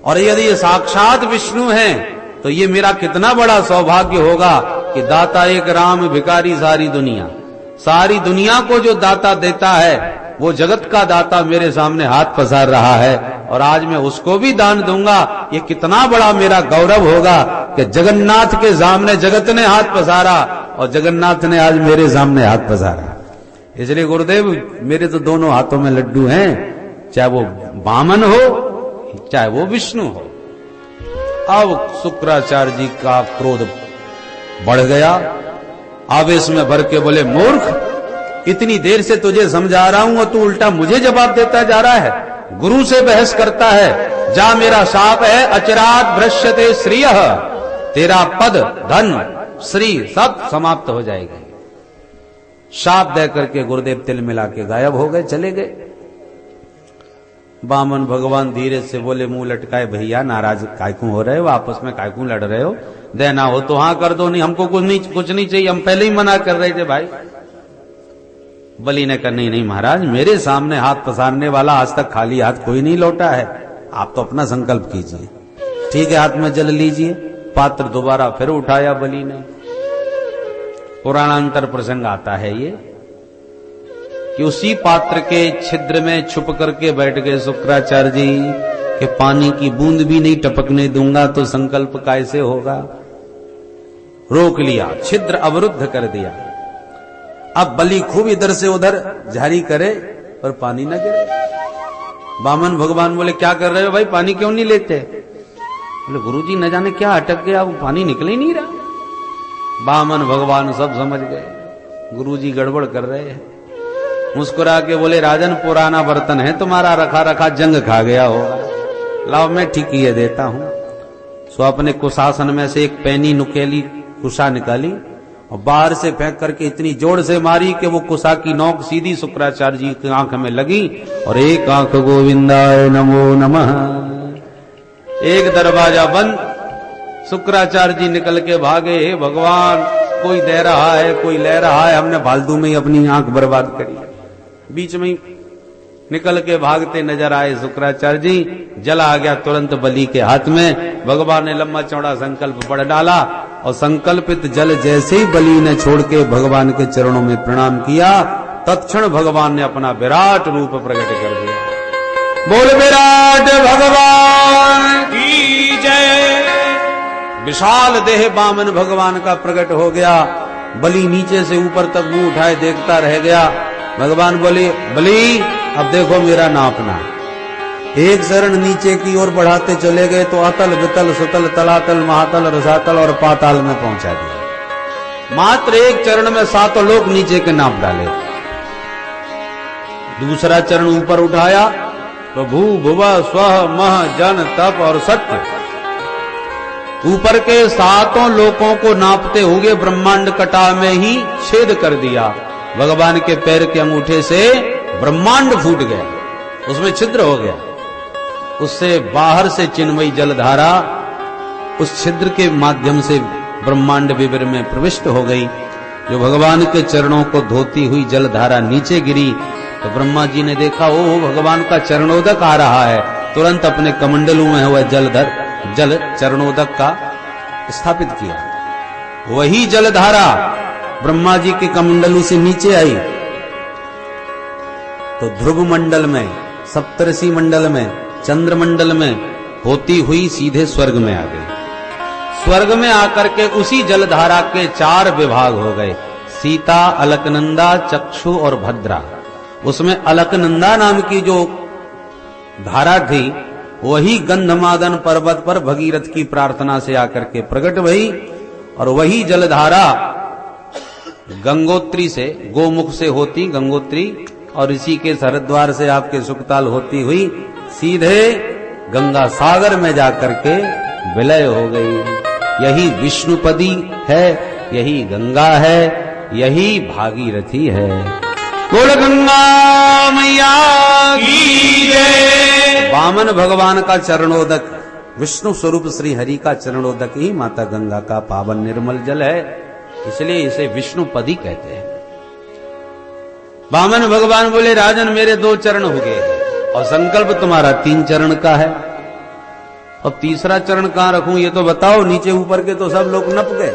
और यदि ये साक्षात विष्णु है तो ये मेरा कितना बड़ा सौभाग्य होगा कि दाता एक राम भिखारी सारी दुनिया। सारी दुनिया को जो दाता देता है वो जगत का दाता मेरे सामने हाथ पसार रहा है और आज मैं उसको भी दान दूंगा। ये कितना बड़ा मेरा गौरव होगा कि जगन्नाथ के सामने जगत ने हाथ पसारा और जगन्नाथ ने आज मेरे सामने हाथ पसारा। इसलिए गुरुदेव मेरे तो दोनों हाथों में लड्डू हैं, चाहे वो वामन हो चाहे वो विष्णु हो। अब शुक्राचार्य जी का क्रोध बढ़ गया, आवेश में भर के बोले, मूर्ख, इतनी देर से तुझे समझा रहा हूं और तू उल्टा मुझे जवाब देता जा रहा है, गुरु से बहस करता है। जा, मेरा शाप है, अचिरात भ्रश्यते श्रिय, तेरा पद धन श्री सब समाप्त हो जाएगा। शाप दे करके गुरुदेव तिल मिला के गायब हो गए, चले गए। वामन भगवान धीरे से बोले, मुंह लटकाए, भैया नाराज कायकू हो रहे हो, आपस में कायकू लड़ रहे हो, देना हो तो हाँ कर दो, नहीं हमको कुछ नहीं चाहिए, हम पहले ही मना कर रहे थे भाई। बलि ने कहा, नहीं महाराज, मेरे सामने हाथ पसारने वाला आज तक खाली हाथ कोई नहीं लौटा है, आप तो अपना संकल्प कीजिए। ठीक है, हाथ में जल लीजिए। पात्र दोबारा फिर उठाया बलि ने। पुराणांतर प्रसंग आता है ये कि उसी पात्र के छिद्र में छुप करके बैठ गए शुक्राचार्य जी कि पानी की बूंद भी नहीं टपकने दूंगा तो संकल्प कैसे होगा। रोक लिया, छिद्र अवरुद्ध कर दिया। अब बलि खूब इधर से उधर झारी करे पर पानी न गिरे। वामन भगवान बोले, क्या कर रहे हो भाई, पानी क्यों नहीं लेते? बोले, गुरुजी न जाने क्या अटक गया, वो पानी निकल ही नहीं रहा। वामन भगवान सब समझ गए, गुरुजी गड़बड़ कर रहे हैं। मुस्कुरा के बोले, राजन पुराना बर्तन है तुम्हारा, रखा रखा जंग खा गया होगा, लाओ मैं ठीक किए देता हूं। सो अपने कुशासन में से एक पैनी नुकेली कुशा निकाली और बाहर से फेंक करके इतनी जोर से मारी कि वो कुशा की नोक सीधी शुक्राचार्य जी की आंख में लगी और एक आंख गोविंदाय नमो नमः। एक दरवाजा बंद। शुक्राचार्य जी निकल के भागे, हे भगवान, कोई दे रहा है कोई ले रहा है, हमने फालतू में ही अपनी आंख बर्बाद करी। बीच में निकल के भागते नजर आए शुक्राचार्य जी। जल आ गया तुरंत बलि के हाथ में। भगवान ने लंबा चौड़ा संकल्प पढ़ डाला और संकल्पित जल जैसे ही बलि ने छोड़ के भगवान के चरणों में प्रणाम किया, तत्क्षण भगवान ने अपना विराट रूप प्रकट कर दिया। बोल विराट भगवान की जय। विशाल देह वामन भगवान का प्रकट हो गया। बलि नीचे से ऊपर तक मुंह उठाए देखता रह गया। भगवान बोले, बलि अब देखो मेरा नापना। एक शरण नीचे की ओर बढ़ाते चले गए तो अतल वितल सुतल तलातल महातल रसातल और पाताल में पहुंचा दिया। मात्र एक चरण में 7 लोक नीचे के नाप डाले। दूसरा चरण ऊपर उठाया तो भू भुव स्व मह जन तप और सत्य, ऊपर के 7 लोकों को नापते हुए ब्रह्मांड कटा में ही छेद कर दिया। भगवान के पैर के अंगूठे से ब्रह्मांड फूट गया, उसमें छिद्र हो गया। उससे बाहर से चिन्मयी जलधारा उस छिद्र के माध्यम से ब्रह्मांड विवर में प्रविष्ट हो गई। जो भगवान के चरणों को धोती हुई जलधारा नीचे गिरी तो ब्रह्मा जी ने देखा, ओ भगवान का चरणोदक आ रहा है। तुरंत अपने कमंडलों में हुआ जल चरणोदक का स्थापित किया। वही जलधारा ब्रह्मा जी के कमंडलों से नीचे आई तो ध्रुव मंडल में, सप्तऋषि मंडल में, चंद्र मंडल में होती हुई सीधे स्वर्ग में आ गई। स्वर्ग में आकर के उसी जलधारा के 4 विभाग हो गए, सीता, अलकनंदा, चक्षु और भद्रा। उसमें अलकनंदा नाम की जो धारा थी वही गंधमादन पर्वत पर भगीरथ की प्रार्थना से आकर के प्रकट भई और वही जलधारा गंगोत्री से, गोमुख से होती गंगोत्री और इसी के सरद्वार से आपके सुखताल होती हुई सीधे गंगा सागर में जाकर के विलय हो गई। यही विष्णुपदी है, यही गंगा है, यही भागीरथी है। बोल गंगा मैया की जय। वामन भगवान का चरणोदक, विष्णु स्वरूप श्री हरि का चरणोदक ही माता गंगा का पावन निर्मल जल है, इसलिए इसे विष्णुपदी कहते हैं। वामन भगवान बोले, राजन मेरे 2 चरण हो गए और संकल्प तुम्हारा 3 चरण का है, और तीसरा चरण कहां रखूं ये तो बताओ। नीचे ऊपर के तो सब लोग नप गए।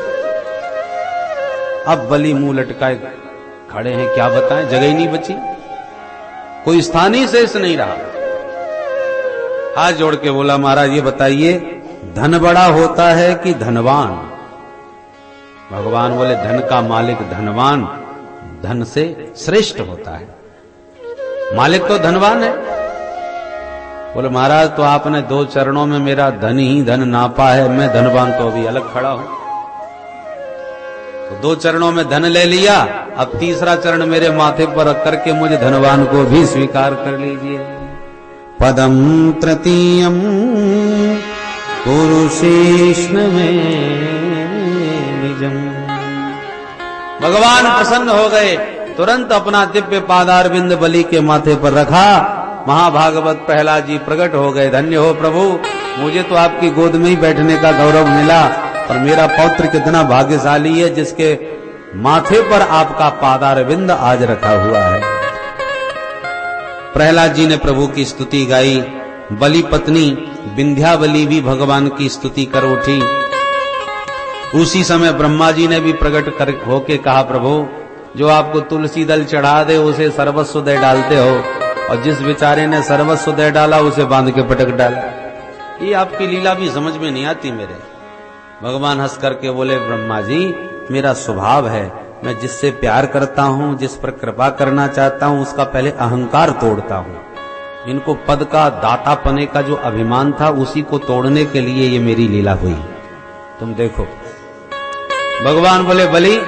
अब बलि मुंह लटकाए खड़े हैं, क्या बताएं, जगह ही नहीं बची। कोई स्थान ही शेष नहीं रहा। हाथ जोड़ के बोला, महाराज ये बताइए, धन बड़ा होता है कि धनवान? भगवान बोले, धन का मालिक धनवान धन से श्रेष्ठ होता है। मालिक तो धनवान है। बोले, महाराज तो आपने 2 चरणों में मेरा धन ही धन नापा है, मैं धनवान तो अभी अलग खड़ा हूं। तो 2 चरणों में धन ले लिया, अब तीसरा चरण मेरे माथे पर रख करके मुझे धनवान को भी स्वीकार कर लीजिए। पदम तृतीयम पुरुषेष्ण में निजम। भगवान प्रसन्न हो गए, तुरंत अपना दिव्य पादारविंद बलि के माथे पर रखा। महाभागवत प्रहलाद जी प्रकट हो गए, धन्य हो प्रभु, मुझे तो आपकी गोद में ही बैठने का गौरव मिला, और मेरा पौत्र कितना भाग्यशाली है जिसके माथे पर आपका पादारविंद आज रखा हुआ है। प्रहलाद जी ने प्रभु की स्तुति गाई। बलि पत्नी विंध्यावली भी भगवान की स्तुति कर उठी। उसी समय ब्रह्मा जी ने भी प्रकट कर होके कहा, प्रभु जो आपको तुलसी दल चढ़ा दे उसे सर्वस्व दे डालते हो, और जिस बेचारे ने सर्वस्व दे डाला उसे बांध के पटक डाला। ये आपकी लीला भी समझ में नहीं आती मेरे। भगवान हंस करके बोले, ब्रह्मा जी मेरा स्वभाव है, मैं जिससे प्यार करता हूं, जिस पर कृपा करना चाहता हूं, उसका पहले अहंकार तोड़ता हूं। इनको पद का दाता पने का जो अभिमान था उसी को तोड़ने के लिए ये मेरी लीला हुई। तुम देखो। भगवान बोले, बलि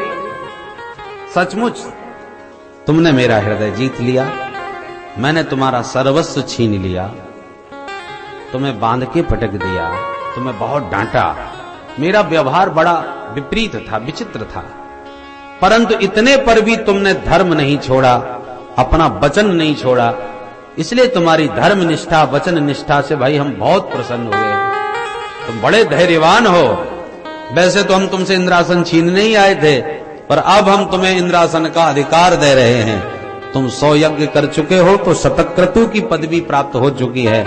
सचमुच तुमने मेरा हृदय जीत लिया, मैंने तुम्हारा सर्वस्व छीन लिया, तुम्हें बांध के पटक दिया, तुम्हें बहुत डांटा, मेरा व्यवहार बड़ा विपरीत था, विचित्र था, परंतु इतने पर भी तुमने धर्म नहीं छोड़ा, अपना वचन नहीं छोड़ा, इसलिए तुम्हारी धर्म निष्ठा वचन निष्ठा से भाई हम बहुत प्रसन्न हुए। तुम बड़े धैर्यवान हो। वैसे तो हम तुमसे इंद्रासन छीनने ही आए थे, पर अब हम तुम्हें इंद्रासन का अधिकार दे रहे हैं। तुम 100 यज्ञ कर चुके हो तो शतक्रतु की पदवी प्राप्त हो चुकी है।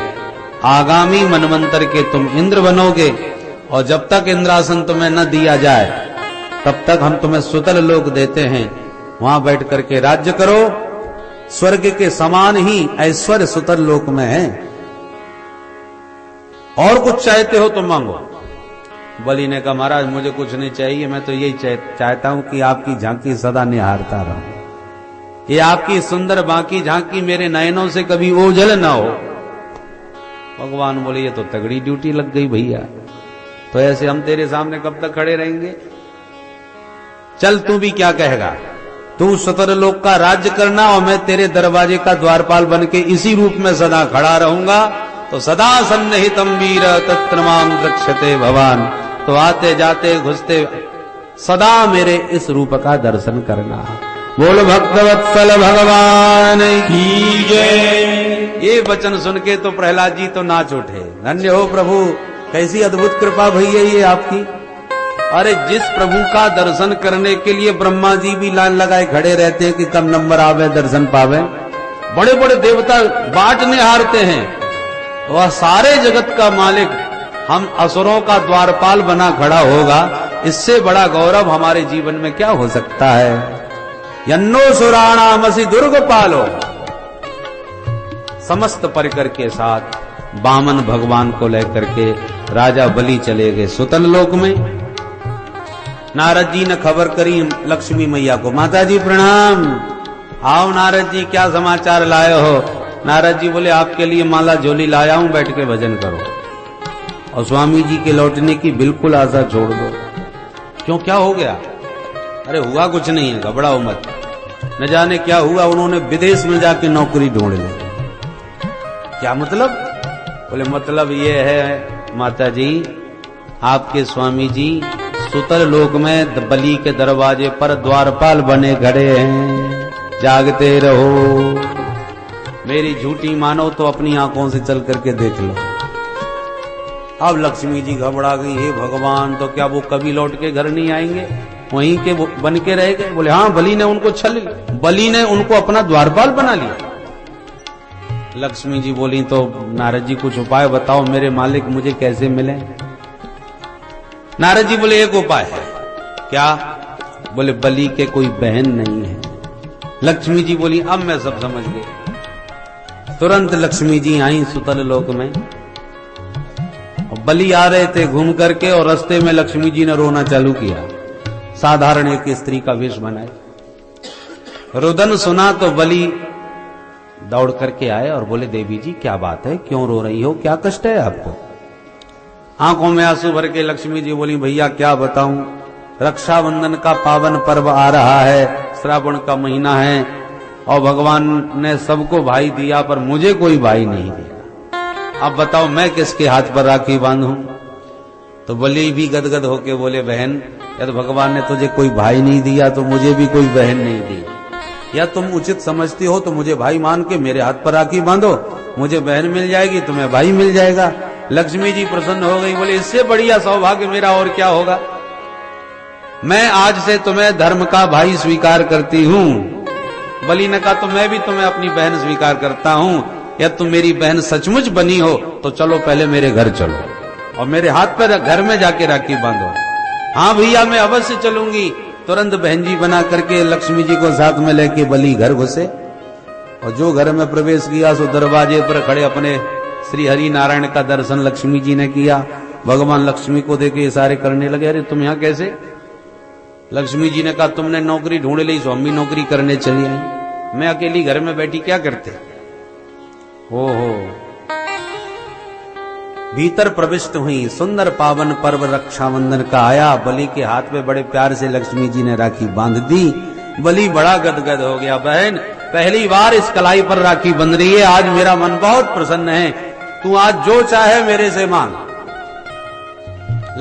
आगामी मनवंतर के तुम इंद्र बनोगे, और जब तक इंद्रासन तुम्हें न दिया जाए तब तक हम तुम्हें सुतल लोक देते हैं, वहां बैठ करके राज्य करो। स्वर्ग के समान ही ऐश्वर्य सुतल लोक में है। और कुछ चाहते हो तो मांगो। बलि ने कहा, महाराज मुझे कुछ नहीं चाहिए, मैं तो यही चाहता हूं कि आपकी झांकी सदा निहारता रहूं, ये आपकी सुंदर बाकी झांकी मेरे नयनों से कभी ओझल ना हो। भगवान बोले, ये तो तगड़ी ड्यूटी लग गई भैया, तो ऐसे हम तेरे सामने कब तक खड़े रहेंगे? चल तू भी क्या कहेगा, तू सतरलोक का राज्य करना और मैं तेरे दरवाजे का द्वारपाल बन के इसी रूप में सदा खड़ा रहूंगा। तो सदा सन्निहितम वीर तत्र मां रक्षते भवान, तो आते जाते घुसते सदा मेरे इस रूप का दर्शन करना। बोल भक्तवत्सल भगवान की जय। ये वचन सुन के तो प्रहलाद जी तो नाच उठे, धन्य हो प्रभु, कैसी अद्भुत कृपा भैया ये आपकी। अरे जिस प्रभु का दर्शन करने के लिए ब्रह्मा जी भी लाइन लगाए खड़े रहते हैं कि कब नंबर आवे दर्शन पावे, बड़े बड़े देवता बाट निहारते हैं, वह सारे जगत का मालिक हम असुरों का द्वारपाल बना खड़ा होगा, इससे बड़ा गौरव हमारे जीवन में क्या हो सकता है। यन्नो सुराणामसि दुर्ग पालो। समस्त परिकर के साथ बामन भगवान को लेकर के राजा बलि चले गए सुतल लोक में। नारद जी ने खबर करी लक्ष्मी मैया को, माता जी प्रणाम। आओ नारद जी, क्या समाचार लाए हो? नारद जी बोले, आपके लिए माला झोली लाया हूं, बैठ के भजन करो। और स्वामी जी के लौटने की बिल्कुल आशा छोड़ दो। क्यों, क्या हो गया? अरे हुआ कुछ नहीं है, घबराओ मत। न जाने क्या हुआ, उन्होंने विदेश में जाके नौकरी ढूंढ ली। क्या मतलब? बोले मतलब ये है माता जी, आपके स्वामी जी सुतल लोक में बलि के दरवाजे पर द्वारपाल बने खड़े हैं, जागते रहो। मेरी झूठी मानो तो अपनी आंखों से चल करके देख लो। अब लक्ष्मी जी घबरा गई, हे भगवान, तो क्या वो कभी लौट के घर नहीं आएंगे, वहीं के बन के रह गए? बोले हाँ, बलि ने उनको बलि ने उनको अपना द्वारपाल बना लिया। लक्ष्मी जी बोली, तो नारद जी कुछ उपाय बताओ, मेरे मालिक मुझे कैसे मिले? नारद जी बोले, एक उपाय है। क्या? बोले बलि के कोई बहन नहीं है। लक्ष्मी जी बोली, अब मैं सब समझ गई। तुरंत लक्ष्मी जी आई सुतल लोक में। बलि आ रहे थे घूम करके और रास्ते में लक्ष्मी जी ने रोना चालू किया, साधारण एक स्त्री का वेश बनाए। रुदन सुना तो बलि दौड़ करके आए और बोले, देवी जी क्या बात है, क्यों रो रही हो, क्या कष्ट है आपको? आंखों में आंसू भर के लक्ष्मी जी बोली, भैया क्या बताऊं, रक्षाबंधन का पावन पर्व आ रहा है, श्रावण का महीना है और भगवान ने सबको भाई दिया पर मुझे कोई भाई नहीं दिया। अब बताओ मैं किसके हाथ पर राखी बांधूं? तो बलि भी गदगद होके बोले, बहन यदि भगवान ने तुझे कोई भाई नहीं दिया तो मुझे भी कोई बहन नहीं दी, या तुम उचित समझती हो तो मुझे भाई मान के मेरे हाथ पर राखी बांधो, मुझे बहन मिल जाएगी, तुम्हें भाई मिल जाएगा। लक्ष्मी जी प्रसन्न हो गई, बोले इससे बढ़िया सौभाग्य मेरा और क्या होगा, मैं आज से तुम्हें धर्म का भाई स्वीकार करती हूं। बलि ने कहा, तो मैं भी तुम्हें अपनी बहन स्वीकार करता हूं, या तुम मेरी बहन सचमुच बनी हो तो चलो पहले मेरे घर चलो और मेरे हाथ पर घर में जाके राखी बांधो। हाँ भैया मैं अवश्य चलूंगी। तुरंत बहन जी बना करके लक्ष्मी जी को साथ में लेके बलि घर घुसे और जो घर में प्रवेश किया सो दरवाजे पर खड़े अपने श्री हरि नारायण का दर्शन लक्ष्मी जी ने किया। भगवान लक्ष्मी को देखे इशारे करने लगे, अरे तुम यहां कैसे? लक्ष्मी जी ने कहा, तुमने नौकरी ढूंढ ली सो हम भी नौकरी करने चली आई, मैं अकेली घर में बैठी क्या करते? ओहो। भीतर प्रविष्ट हुई, सुंदर पावन पर्व रक्षाबंधन का आया। बलि के हाथ में बड़े प्यार से लक्ष्मी जी ने राखी बांध दी। बलि बड़ा गदगद हो गया, बहन पहली बार इस कलाई पर राखी बंध रही है, आज मेरा मन बहुत प्रसन्न है, तू आज जो चाहे मेरे से मांग।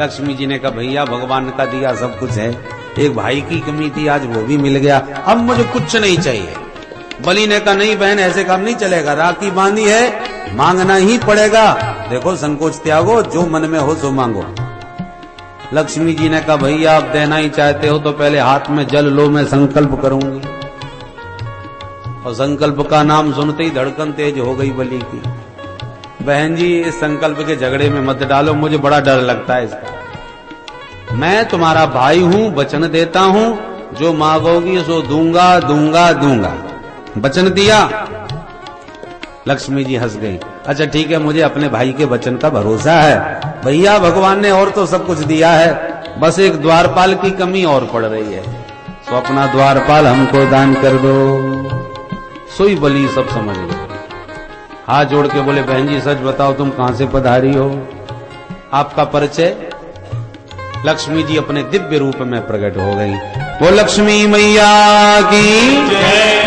लक्ष्मी जी ने कहा, भैया भगवान का दिया सब कुछ है, एक भाई की कमी थी आज वो भी मिल गया, अब मुझे कुछ नहीं चाहिए। बलि ने कहा, नहीं बहन ऐसे काम नहीं चलेगा, राखी बांधी है मांगना ही पड़ेगा, देखो संकोच त्यागो, जो मन में हो सो मांगो। लक्ष्मी जी ने कहा, भैया आप देना ही चाहते हो तो पहले हाथ में जल लो, मैं संकल्प करूंगी। और संकल्प का नाम सुनते ही धड़कन तेज हो गई बलि की। बहन जी इस संकल्प के झगड़े में मत डालो, मुझे बड़ा डर लगता है इसका। मैं तुम्हारा भाई हूं, वचन देता हूं, जो मांगोगी सो दूंगा दूंगा दूंगा। वचन दिया। लक्ष्मी जी हंस गई, अच्छा ठीक है, मुझे अपने भाई के वचन का भरोसा है। भैया भगवान ने और तो सब कुछ दिया है, बस एक द्वारपाल की कमी और पड़ रही है, तो अपना द्वारपाल हमको दान कर दो। सोई बलि सब समझ गए, हाथ जोड़ के बोले, बहन जी सच बताओ तुम कहां से पधारी हो, आपका परिचय? लक्ष्मी जी अपने दिव्य रूप में प्रकट हो गई। वो लक्ष्मी मैया की जय।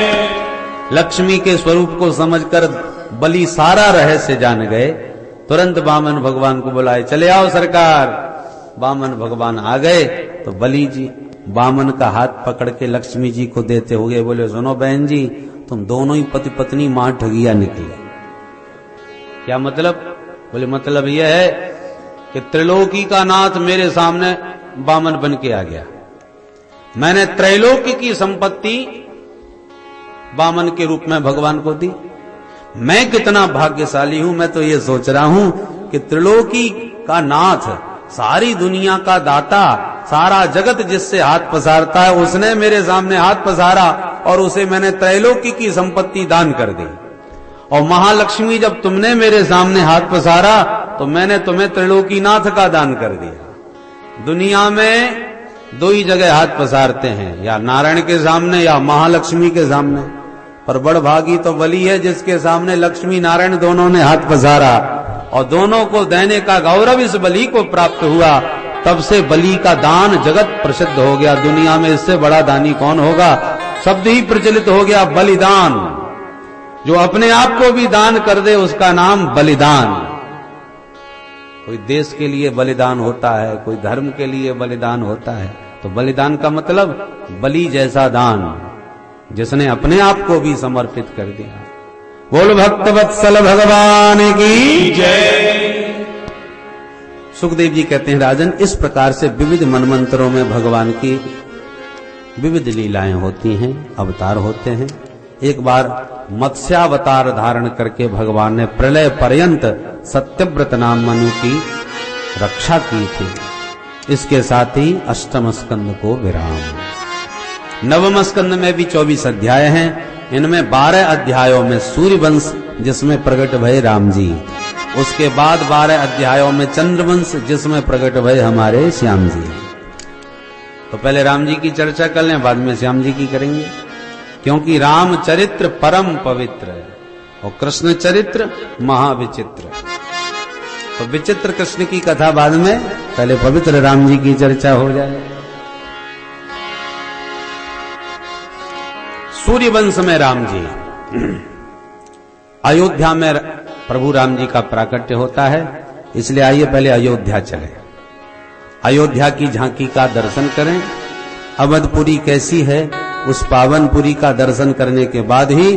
लक्ष्मी के स्वरूप को समझकर बलि सारा रहस्य जान गए। तुरंत वामन भगवान को बुलाए, चले आओ सरकार। वामन भगवान आ गए तो बलि जी वामन का हाथ पकड़ के लक्ष्मी जी को देते हुए बोले, सुनो बहन जी, तुम दोनों ही पति पत्नी मां ठगिया निकले। क्या मतलब? बोले मतलब यह है कि त्रिलोकी का नाथ मेरे सामने वामन बन के आ गया, मैंने त्रैलोकी की संपत्ति वामन के रूप में भगवान को दी। मैं कितना भाग्यशाली हूं, मैं तो ये सोच रहा हूं कि त्रिलोकी का नाथ, सारी दुनिया का दाता, सारा जगत जिससे हाथ पसारता है, उसने मेरे सामने हाथ पसारा और उसे मैंने त्रैलोकी की संपत्ति दान कर दी। और महालक्ष्मी जब तुमने मेरे सामने हाथ पसारा तो मैंने तुम्हें त्रिलोकीनाथ का दान कर दिया। दुनिया में दो ही जगह हाथ पसारते हैं, या नारायण के सामने या महालक्ष्मी के सामने, पर बड़ भागी तो बलि है जिसके सामने लक्ष्मी नारायण दोनों ने हाथ पसारा और दोनों को देने का गौरव इस बलि को प्राप्त हुआ। तब से बलि का दान जगत प्रसिद्ध हो गया, दुनिया में इससे बड़ा दानी कौन होगा, शब्द ही प्रचलित हो गया बलिदान। जो अपने आप को भी दान कर दे उसका नाम बलिदान। कोई देश के लिए बलिदान होता है, कोई धर्म के लिए बलिदान होता है, तो बलिदान का मतलब बलि जैसा दान, जिसने अपने आप को भी समर्पित कर दिया। बोल भक्त वत्सल भगवान की जय। सुखदेव जी कहते हैं, राजन इस प्रकार से विविध मनमंत्रों में भगवान की विविध लीलाएं होती हैं, अवतार होते हैं। एक बार मत्स्यावतार धारण करके भगवान ने प्रलय पर्यंत सत्यव्रत नाम मनु की रक्षा की थी। इसके साथ ही अष्टम स्कंद को विराम। नवम स्कंद में भी 24 अध्याय हैं, इनमें 12 अध्यायों में सूर्य वंश जिसमें प्रकट भय राम जी। उसके बाद 12 अध्यायों में चंद्रवंश, जिसमें प्रकट भय हमारे श्याम जी। तो पहले राम जी की चर्चा कर लें, बाद में श्याम जी की करेंगे, क्योंकि राम चरित्र परम पवित्र है और कृष्ण चरित्र महाविचित्र। तो विचित्र कृष्ण की कथा बाद में, पहले पवित्र राम जी की चर्चा हो जाए। सूर्यवंश में राम जी, अयोध्या में प्रभु राम जी का प्राकट्य होता है, इसलिए आइए पहले अयोध्या चलें, अयोध्या की झांकी का दर्शन करें। अवधपुरी कैसी है, उस पावनपुरी का दर्शन करने के बाद ही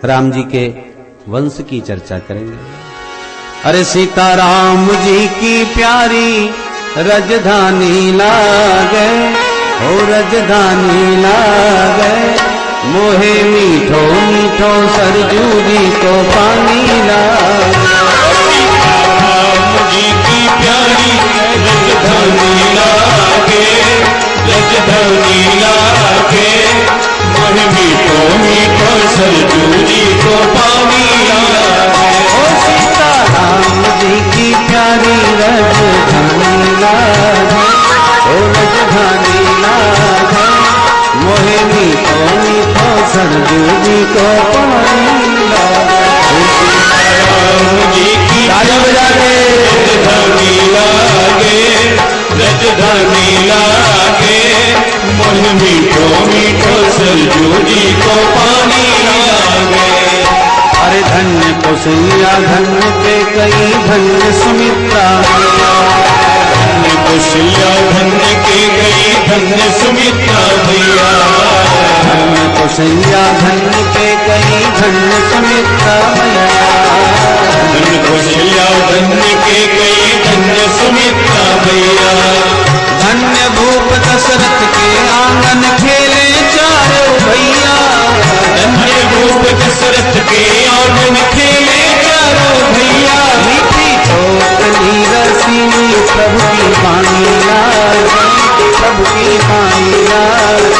राम जी के वंश की चर्चा करेंगे। अरे सीताराम जी की प्यारी रजधानी लागे, हो रजधानी लागे, मोहे मीठो मीठो सरजू जी को पानी लागे। राम जी की प्यारी रजधानी लागे, रजधानी लागे, मोहे मीठो मीठो सरजू जी को पानी लागे। ओ सीताराम जी की प्यारी रजधानी लागे, ओ रजधानी लागे, मोहे मीठो मीठो सरजू जी को पानी लागे। राम जी की ताली बजा के रजधानी लागे, रजधानी लागे, मोहे मीठो मीठो सरजू जी को पानी लागे। अरे धन्य कौशल्या धन्य के कई धन्य सुमित्रा, धन्य कौशल्या धन्य के गई धन्य सुमित्रा भैया। धन्य कौशल्या धन्य के कई धन्य सुमित्रा मैया। धन्य कौशल्या धन्य के गई धन्य सुमित्रा भैया। धन्य भूप दशरथ के आंगन खेले चारों भैया। धन्य भूप दशरथ के आंगन खेले चारों भैया। मीठी चोकली रसीली प्रभु की पानी लागे, प्रभु की पानी लागे,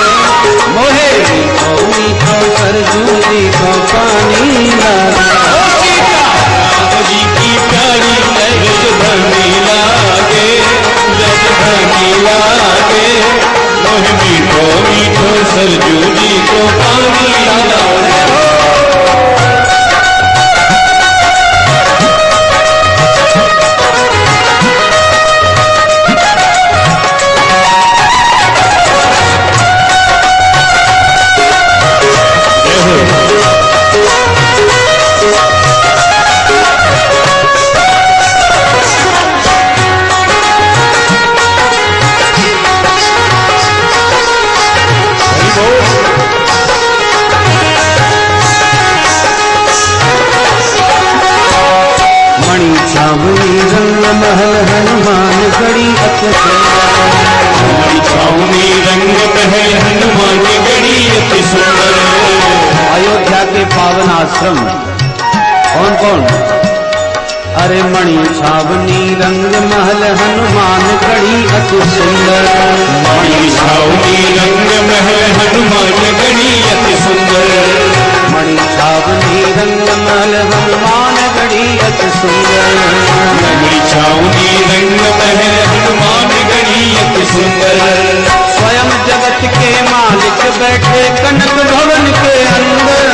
मोहे मीठो मीठो सरजू जी को पानी लागे। राम जी की प्यारी रजधानी लागे, रजधानी लागे, मोहे मीठो मीठो सरजू जी को पानी लागे। मणि छावनी रंग महल हनुमान गढ़ी अति सुंदर। छावनी रंग महल हनुमान गढ़ी अति सुंदर। अयोध्या के पावन आश्रम कौन कौन? अरे मणि छावनी रंग महल हनुमान गढ़ी अति सुंदर। मणि छावनी रंग महल हनुमान गढ़ी अति सुंदर। मणि छावनी रंग महल हनुमान गढ़ी अति सुंदर। मणि छावनी रंग महल हनुमान गढ़ी अति सुंदर। स्वयं जगत के मालिक बैठे कनक भवन के अंदर।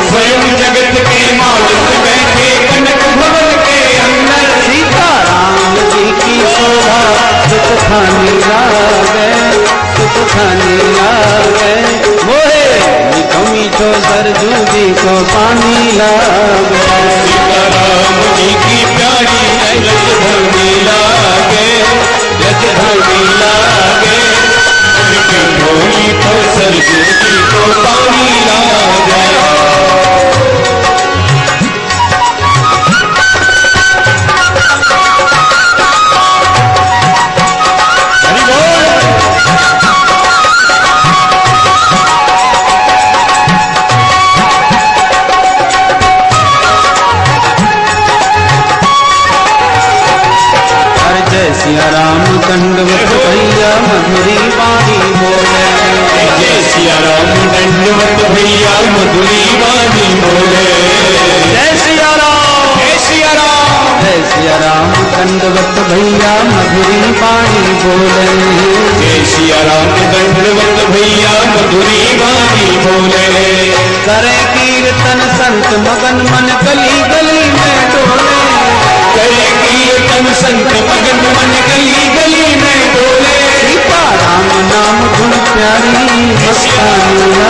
स्वयं जगत के मालिक बैठे कनक भवन के अंदर। सीताराम जी की शोभा सुख खानी लागे, सुख खानी लागे, मोहे मीठो मीठो सरजू जी को पानी लागे। सीताराम जी की प्यारी रजधानी लागे, रजधानी लागे, मीठो मीठो सरजू जी को पानी लागे। हरि बोल। अरे जय सिया राम दंडवत भैया मधुरी वाणी बोले। जय सिया राम दंडवत भैया मधुरी वाणी बोले। जय सिया राम दंडवत भैया मधुरी वाणी बोले। करे कीर्तन संत मगन मन गली गली में डोले। करे कीर्तन संत मगन मन गली गली में डोले। सीता राम नाम धुन प्यारी मस्तानी